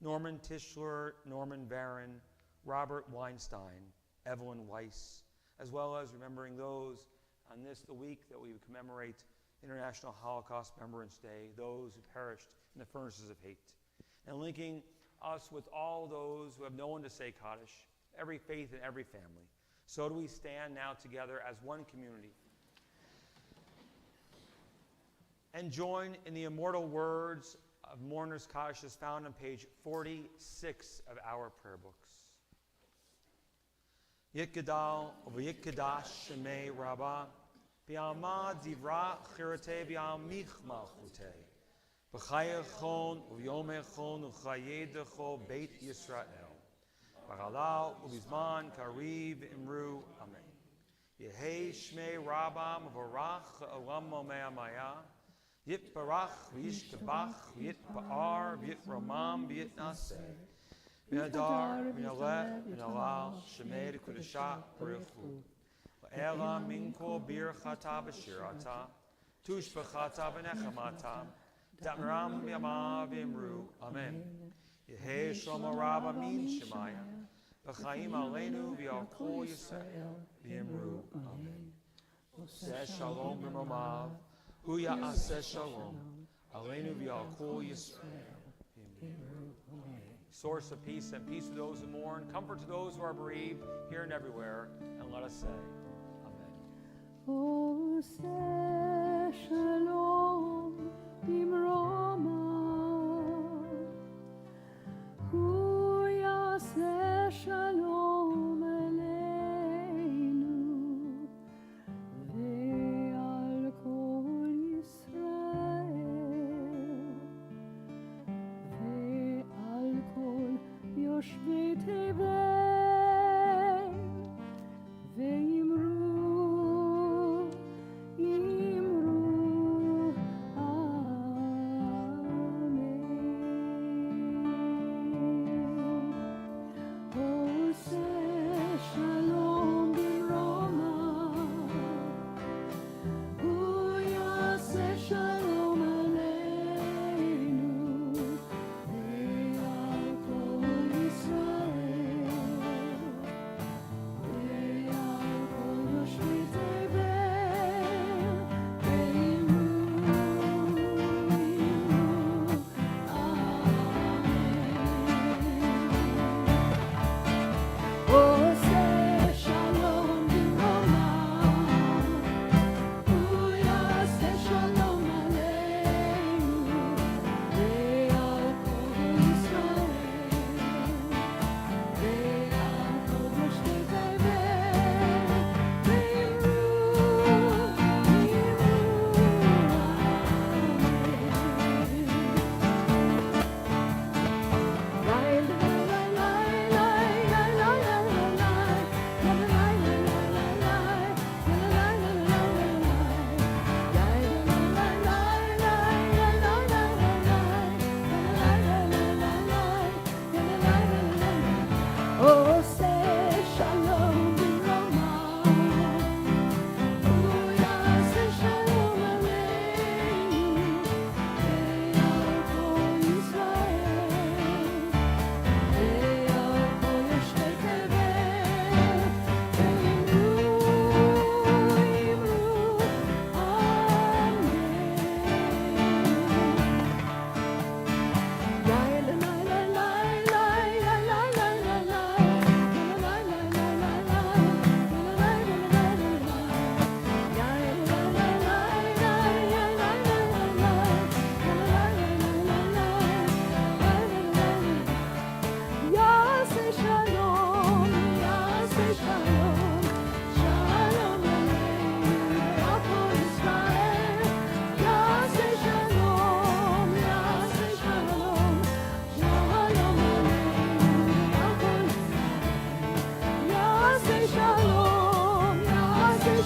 Norman Tischler, Norman Barron, Robert Weinstein, Evelyn Weiss, as well as remembering those on this, the week that we commemorate International Holocaust Remembrance Day, those who perished in the furnaces of hate, and linking us with all those who have no one to say Kaddish, every faith and every family. So do we stand now together as one community and join in the immortal words of Mourner's Kaddish as found on page 46 of our prayer books. Yitgadal v'yitgadash shemei Rabbah b'alma divra chirate b'almich malchute b'chayechon u'yomechon u'chayedecho beit Yisrael b'halal u'bizman kariv imru amen. Yehei shmei Rabbah m'varach olam momei amaya Yitbarach v'yishtabach v'yitba'ar v'yitramam v'yitnaseh v'yadar v'yaleh v'yalal shemei kudasha b'richu E'ela minko birchata v'shirata tushbachata v'nechamata Damram yama v'imru amen. Yehei shlomo Rabbah min shemaya v'chaim aleinu v'yalkol Yisrael v'imru amen. Seh shalom b'mamav Huya aseh shalom, aleinu v'yalkol Yisrael. Source of peace and peace to those who mourn, comfort to those who are bereaved, here and everywhere, and let us say, Amen. Oseh shalom b'mroma, hu yaseh shalom aleinu, ve'al kol Yisrael, ve'al kol yoshvei tevel, ve'imru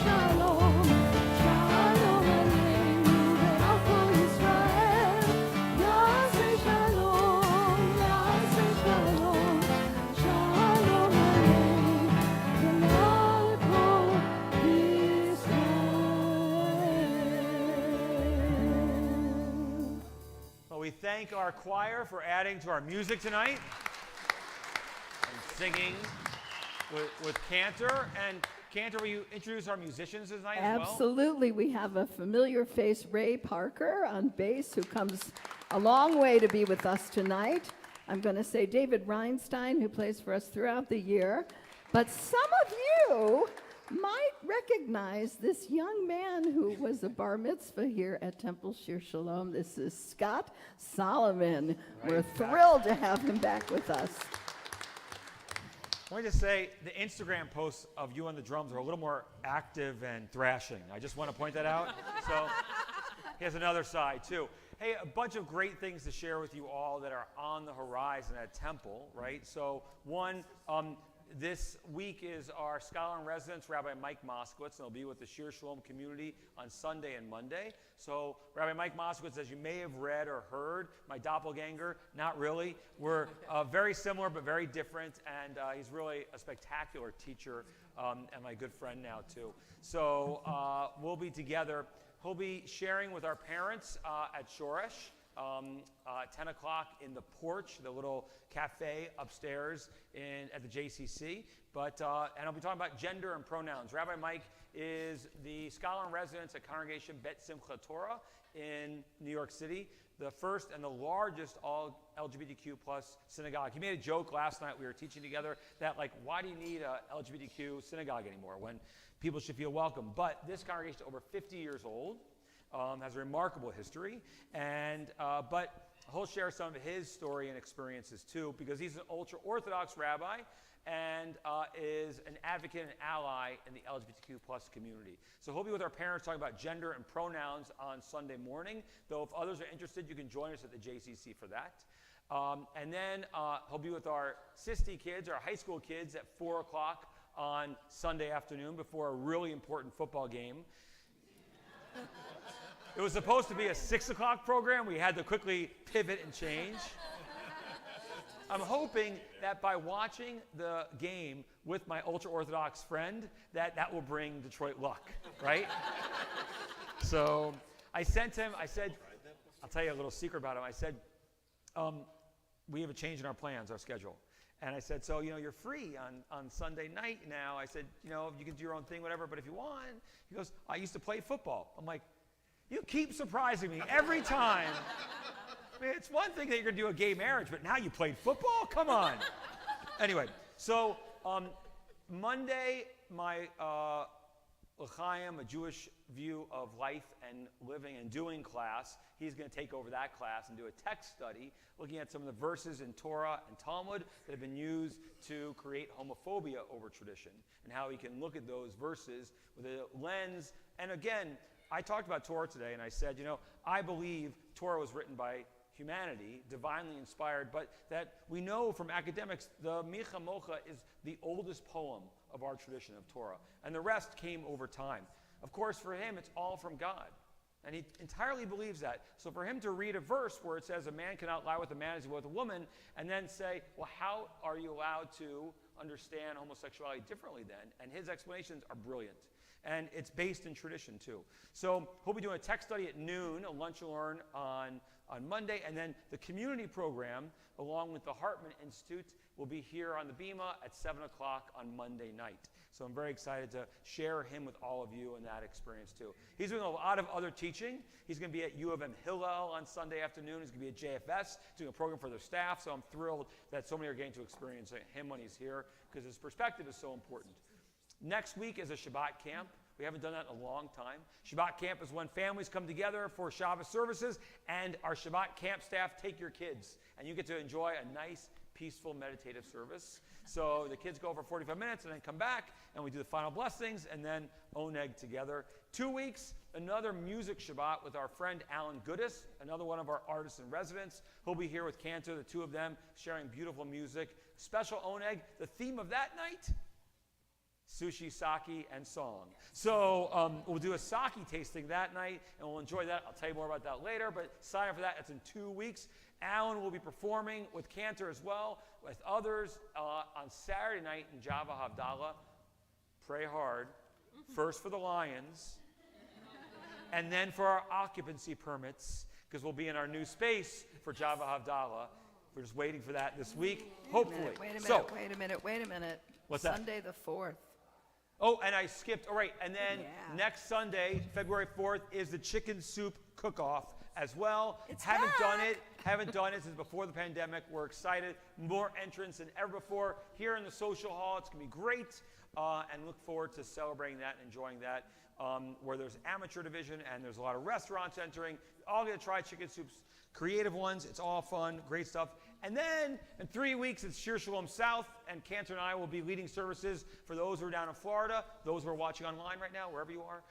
שלום, שלום עלינו ועל כל ישראל. יעשה שלום, יעשה שלום, שלום עלינו ועל כל ישראל. Well, we thank our choir for adding to our music tonight and singing with Cantor. And Cantor, will you introduce our musicians tonight as well? Absolutely. We have a familiar face, Ray Parker, on bass, who comes a long way to be with us tonight. I'm going to say David Reinstein, who plays for us throughout the year. But some of you might recognize this young man who was a bar mitzvah here at Temple Shir Shalom. This is Scott Solomon. We're thrilled to have him back with us. I want to say the Instagram posts of you on the drums are a little more active and thrashing. I just want to point that out. So he has another side too. Hey, a bunch of great things to share with you all that are on the horizon at Temple, right? So one, this week is our scholar in residence, Rabbi Mike Moskowitz, and he'll be with the Shir Shalom community on Sunday and Monday. So Rabbi Mike Moskowitz, as you may have read or heard, my doppelganger, not really. We're very similar but very different, and he's really a spectacular teacher and my good friend now too. So we'll be together. He'll be sharing with our parents at Shoresh. 10 o'clock in the porch, the little cafe upstairs at the JCC. And I'll be talking about gender and pronouns. Rabbi Mike is the scholar in residence at Congregation Bet Simchat Torah in New York City, the first and the largest all LGBTQ plus synagogue. He made a joke last night we were teaching together that, like, why do you need a LGBTQ synagogue anymore when people should feel welcome? But this congregation is over 50 years old. Has a remarkable history, but he'll share some of his story and experiences too, because he's an ultra-Orthodox rabbi and is an advocate and ally in the LGBTQ plus community. So he'll be with our parents talking about gender and pronouns on Sunday morning, though if others are interested, you can join us at the JCC for that. And then he'll be with our Sisti kids, our high school kids, at 4 o'clock on Sunday afternoon before a really important football game. It was supposed to be a 6 o'clock program. We had to quickly pivot and change. I'm hoping that by watching the game with my ultra-Orthodox friend, that will bring Detroit luck, right? So I sent him, I said, I'll tell you a little secret about him. I said, we have a change in our plans, our schedule. And I said, so, you're free on Sunday night now. I said, you can do your own thing, whatever, but if you want. He goes, I used to play football. I'm like, you keep surprising me every time. I mean, it's one thing that you're going to do a gay marriage, but now you played football? Come on. Anyway, so Monday, my L'chaim, a Jewish view of life and living and doing class, he's going to take over that class and do a text study looking at some of the verses in Torah and Talmud that have been used to create homophobia over tradition, and how he can look at those verses with a lens. And again, I talked about Torah today, and I said, I believe Torah was written by humanity, divinely inspired, but that we know from academics the Micha Mocha is the oldest poem of our tradition of Torah, and the rest came over time. Of course, for him, it's all from God, and he entirely believes that. So for him to read a verse where it says a man cannot lie with a man as he will with a woman, and then say, well, how are you allowed to understand homosexuality differently then? And his explanations are brilliant. And it's based in tradition, too. So we'll be doing a text study at noon, a lunch and learn on Monday, and then the community program, along with the Hartman Institute, will be here on the Bima at 7 o'clock on Monday night. So I'm very excited to share him with all of you in that experience, too. He's doing a lot of other teaching. He's going to be at U of M Hillel on Sunday afternoon. He's going to be at JFS doing a program for their staff. So I'm thrilled that so many are getting to experience him when he's here, because his perspective is so important. Next week is a Shabbat camp. We haven't done that in a long time. Shabbat camp is when families come together for Shabbat services, and our Shabbat camp staff take your kids, and you get to enjoy a nice, peaceful, meditative service. So the kids go for 45 minutes and then come back, and we do the final blessings, and then oneg together. 2 weeks, another music Shabbat with our friend Alan Goodis, another one of our artists in residence. He'll be here with Cantor, the two of them, sharing beautiful music. Special oneg. The theme of that night, sushi, sake, and song. So we'll do a sake tasting that night, and we'll enjoy that. I'll tell you more about that later, but sign up for that. It's in 2 weeks. Alan will be performing with Cantor as well, with others on Saturday night in Java Havdalah. Pray hard. First for the Lions, and then for our occupancy permits, because we'll be in our new space for Java Havdalah. We're just waiting for that this week, hopefully. Wait a minute. What's that? Sunday the 4th. Oh, and I skipped. All right, and then next Sunday, February 4th, is the chicken soup cook-off as well. Haven't done it since before the pandemic. We're excited. More entrants than ever before here in the social hall. It's going to be great, and look forward to celebrating that and enjoying that. Where there's amateur division and there's a lot of restaurants entering. All going to try chicken soups, creative ones. It's all fun, great stuff. And then in 3 weeks, it's Shir Shalom South, and Cantor and I will be leading services for those who are down in Florida, those who are watching online right now, wherever you are,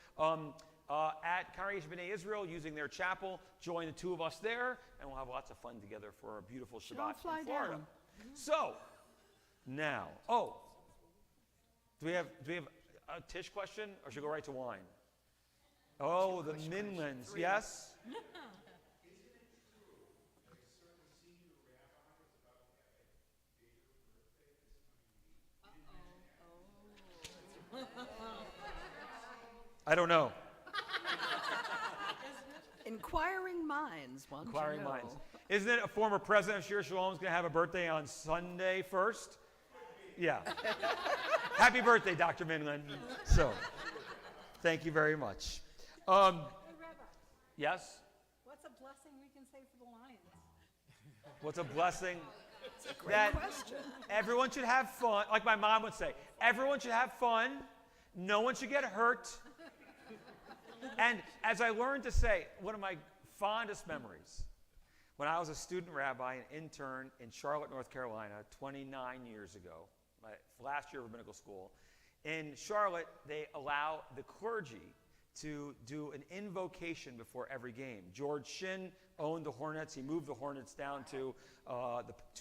at Congregation B'nai Israel, using their chapel. Join the two of us there, and we'll have lots of fun together for a beautiful Shabbat in Florida. Down. So, now, do we have a Tish question, or should we go right to wine? Oh, the Minlands, yes? I don't know. Inquiring minds want Inquiring to know. minds. Isn't it a former president of Shir Shalom is going to have a birthday on Sunday 1st? Yeah. Happy birthday, Dr. Minlan. So, thank you very much. Hey, Rabbi, Yes? what's a blessing we can say for the Lions? What's a blessing? Great question. Everyone should have fun. Like my mom would say, everyone should have fun. No one should get hurt. And as I learned to say, one of my fondest memories, when I was a student rabbi and intern in Charlotte, North Carolina, 29 years ago, my last year of rabbinical school, in Charlotte, they allow the clergy to do an invocation before every game. George Shin owned the Hornets. He moved the Hornets down to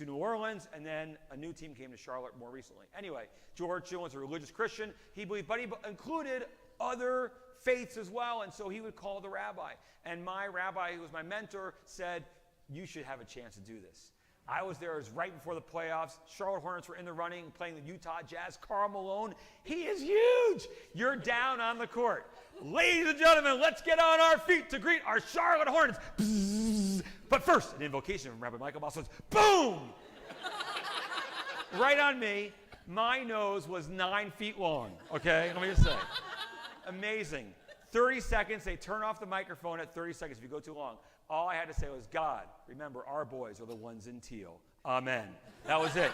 New Orleans, and then a new team came to Charlotte more recently. Anyway, George Shin was a religious Christian. He believed, but he included other faiths as well, and so he would call the rabbi. And my rabbi, who was my mentor, said, you should have a chance to do this. I was there. It was right before the playoffs. Charlotte Hornets were in the running, playing the Utah Jazz. Karl Malone, he is huge. You're down on the court. Ladies and gentlemen, let's get on our feet to greet our Charlotte Hornets. Bzzz. But first, an invocation from Rabbi Michael Boswell. Boom! Right on me. My nose was 9 feet long, okay? Let me just say. Amazing. 30 seconds. They turn off the microphone at 30 seconds if you go too long. All I had to say was, God, remember, our boys are the ones in teal. Amen. That was it.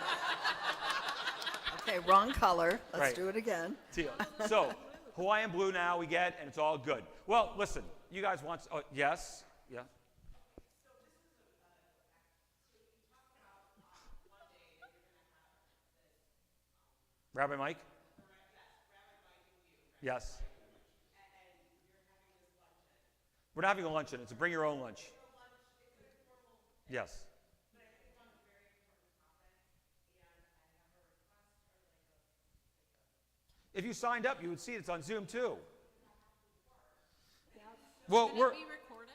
Okay, wrong color. Let's Right. do it again. Teal. So, Hawaiian blue now we get, and it's all good. Well, listen, you guys want, yes? Yeah? Rabbi Mike? Yes. We're not having a luncheon. It's a bring your own lunch. Yes. If you signed up, you would see it's on Zoom too. Well, Can it be recorded?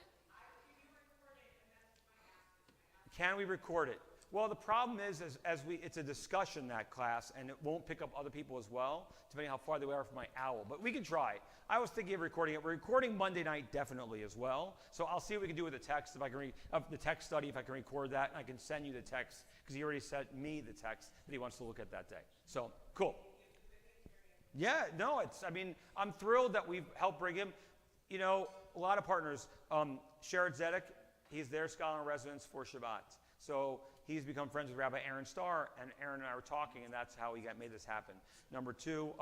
Can we record it? Well, the problem is it's a discussion, that class, and it won't pick up other people as well, depending how far they are from my owl. But we can try. I was thinking of recording it. We're recording Monday night definitely as well. So I'll see what we can do with the text, if I can the text study, if I can record that, and I can send you the text, because he already sent me the text that he wants to look at that day. So, cool. Yeah, no, I'm thrilled that we've helped bring him. You know, a lot of partners. Sherrod Zedek, he's their scholar in residence for Shabbat. So he's become friends with Rabbi Aaron Starr, and Aaron and I were talking, and that's how we made this happen. Number two,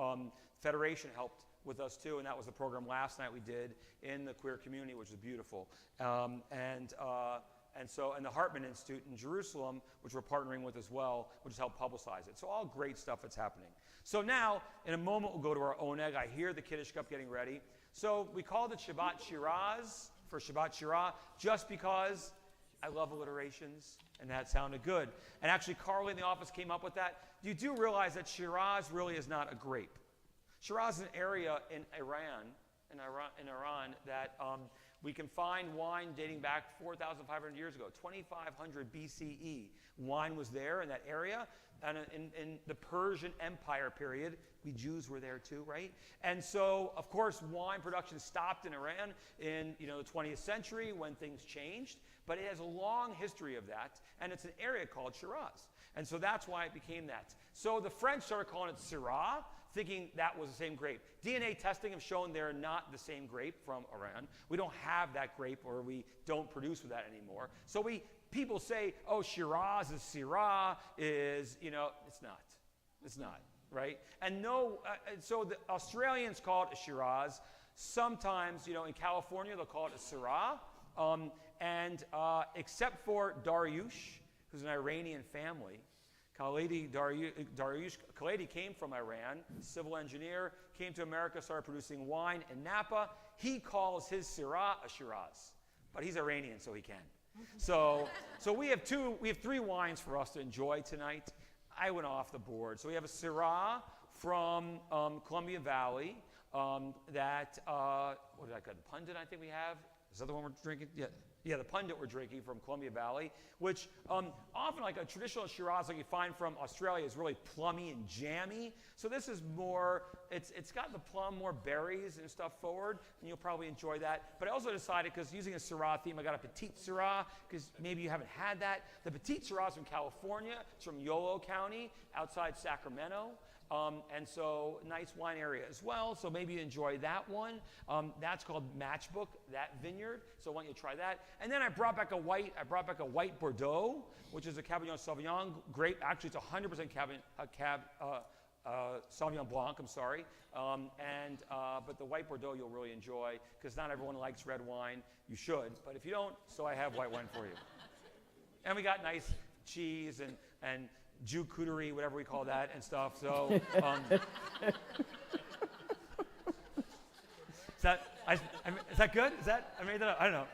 Federation helped with us too, and that was the program last night we did in the queer community, which was beautiful. And the Hartman Institute in Jerusalem, which we're partnering with as well, which has helped publicize it. So all great stuff that's happening. So now, in a moment, we'll go to our Oneg. I hear the Kiddush Cup getting ready. So we called it Shabbat Shiraz for Shabbat Shirah, just because I love alliterations, and that sounded good. And actually, Carly in the office came up with that. You do realize that Shiraz really is not a grape. Shiraz is an area in Iran that we can find wine dating back 4,500 years ago, 2,500 BCE. Wine was there in that area. And in the Persian Empire period, we Jews were there too, right? And so, of course, wine production stopped in Iran in the 20th century when things changed. But it has a long history of that, and it's an area called Shiraz. And so that's why it became that. So the French started calling it Syrah, thinking that was the same grape. DNA testing have shown they're not the same grape from Iran. We don't have that grape, or we don't produce with that anymore. So people say, oh, Shiraz is Syrah, it's not. It's not, right? And so the Australians call it a Shiraz. Sometimes, in California, they'll call it a Syrah. Except for Dariush, who's an Iranian family. Khaledi came from Iran, civil engineer, came to America, started producing wine in Napa. He calls his Syrah a Shiraz, but he's Iranian, so he can. So we have three wines for us to enjoy tonight. I went off the board. So we have a Syrah from Columbia Valley. What did I call it? The Pundit, I think we have. Is that the one we're drinking? Yeah, the Pundit we're drinking from Columbia Valley, which often like a traditional Shiraz like you find from Australia is really plummy and jammy. So this is more, it's got the plum, more berries and stuff forward, and you'll probably enjoy that. But I also decided, because using a Syrah theme, I got a Petite Syrah, because maybe you haven't had that. The Petite Syrah is from California. It's from Yolo County, outside Sacramento. And so nice wine area as well, so maybe you enjoy that one. That's called Matchbook, that vineyard, so why don't you try that. And then I brought back a white Bordeaux, which is a Cabernet Sauvignon grape. Actually, it's 100% Sauvignon Blanc, I'm sorry. But the white Bordeaux you'll really enjoy, because not everyone likes red wine. You should, but if you don't, so I have white wine for you. And we got nice cheese and Jus-couterie, whatever we call that, and stuff. So, is that good? I made that up. I don't know.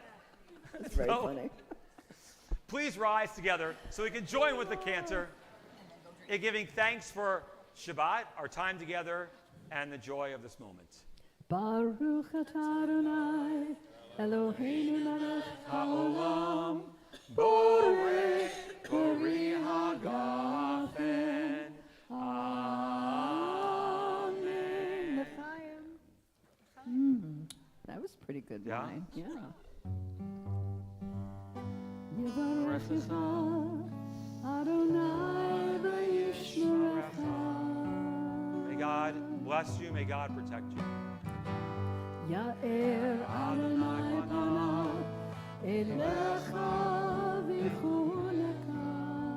That's very funny. Please rise together so we can join with the cantor in giving thanks for Shabbat, our time together, and the joy of this moment. Baruch atah Adonai, Eloheinu melech haolam, borei pori hagafen. Amen. That was pretty good Yeah? wine. Yeah. Yivarechecha Adonai v'yishmerecha. May God bless you. May God protect you. Ya'er Adonai panav elecha v'chuleka.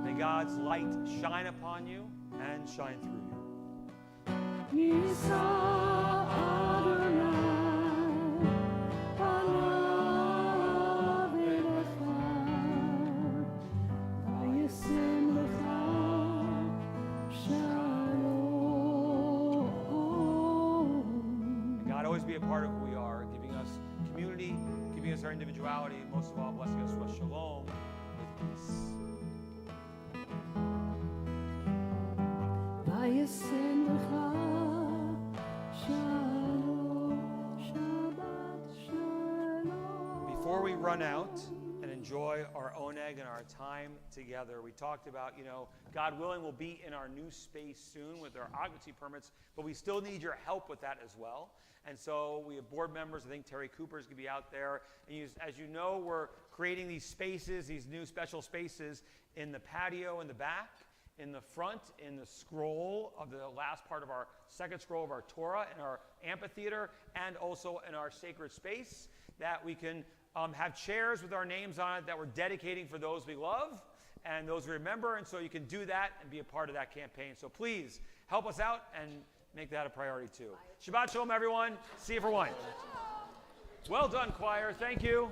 May God's light shine upon you and shine through you. Yisa Adonai panav elecha v'yasem lecha shalom. May God always be a part of who we are, giving us community, giving us our individuality, and most of all, blessing us with shalom, with peace. V'yasem lecha shalom, Shabbat shalom. Before we run out and enjoy our oneg and our time together, we talked about, God willing, we'll be in our new space soon with our occupancy permits, but we still need your help with that as well. And so we have board members. I think Terry Cooper's going to be out there. And as you know, we're creating these spaces, these new special spaces in the patio in the back, in the front, in the scroll of the last part of our second scroll of our Torah, in our amphitheater, and also in our sacred space, that we can have chairs with our names on it that we're dedicating for those we love and those we remember. And so you can do that and be a part of that campaign. So please help us out and make that a priority too. Shabbat shalom, everyone. See you for wine. Well done, choir. Thank you.